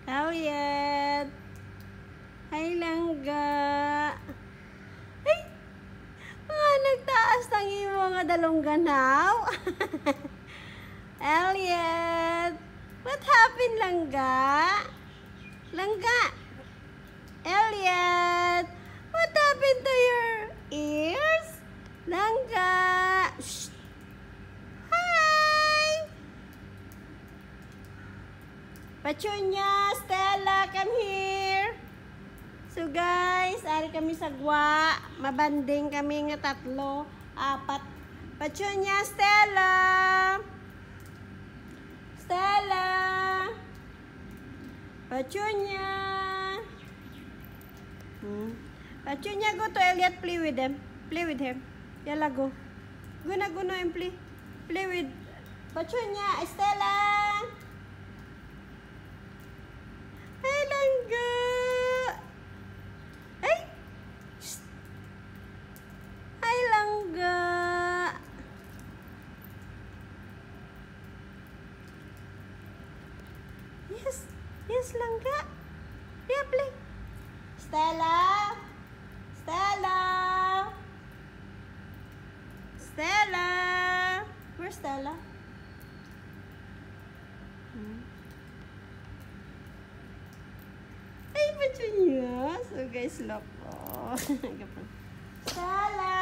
Elliot. Ay, langga. Ay, nagtaas ng iyong mga dalungganaw. Elliot. What happened, langga? Langga. Elliot. What happened to your ears? Langga. Shh. Hi. Petunia, Stella, come here. So guys, ari kami sa gwa. Mabanding kami nga 3, 4. Petunia, Stella. Stella. Petunia. Petunia, go to Elliot, play with them. Play with him. Yalla, go. Go na and play. Play with Petunia, Stella. Ay, langga. Ay. Shh. Ay, langga. Yes. Yes, langga. Yeah, play. Stella. Stella. Stella. Where's Stella? Ay, Petunia. So guys, look. Oh. Stella.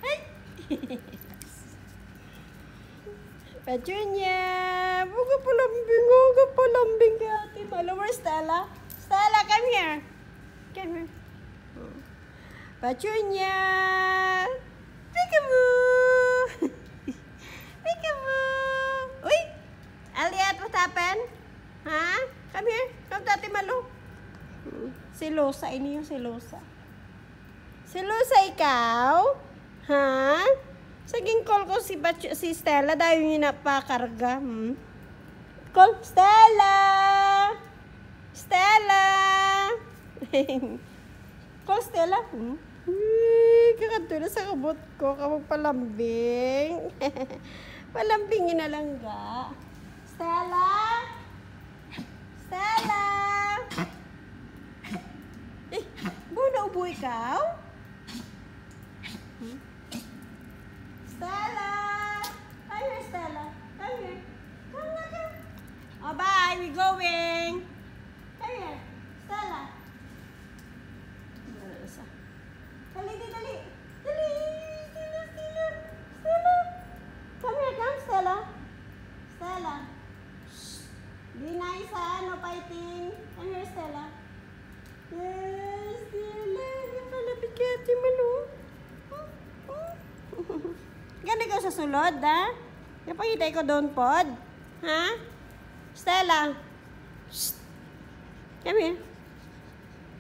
Ay. Petunia. Huwag palambing kay Ate Malo. Where's Stella? Stella, come here. Come here. Petunia. Peekaboo. Peekaboo. Uy! Elliot, what happened? Ha? Come here. Come to Ate Malo. Silosa. Ini yung silosa. Silosa ikaw? Ha? Saging call ko si Stella dahil yung napakarga. Call Stella! Stella! Call Stella. Kakanto na sa kabot ko. Kapag palambing. Palambingin na lang ga. Stella! Stella! Eh, buo ubo ikaw? Stella! Come here, Stella. Come here. Come here. Oh, bye. We're going. Come here. Stella. Dali. Dali. Stella. Stella. Come here. Come, Stella. Stella. Shh. Be nice, ha? No fighting. Come here, Stella. Yes, Stella. Napalapit kay Ate Malo. Ganda ka sa sulod, ha? Napangitay ko doon, pod. Ha? Stella. Shh. Come here.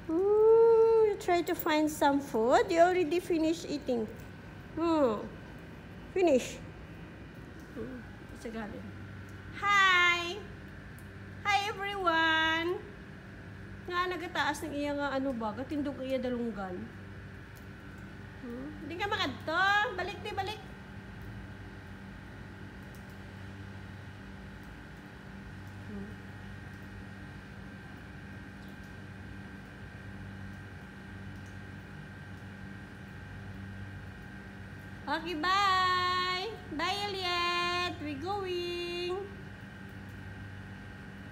Ooh, you try to find some food? You already finished eating. Finish. It's a garden. Hi! Hi, everyone! Nga, nagataas ng iya nga ano ba? Katindog iya dalunggan. Hindi ka makadto. Balik. Okay, bye. Bye, Elliot.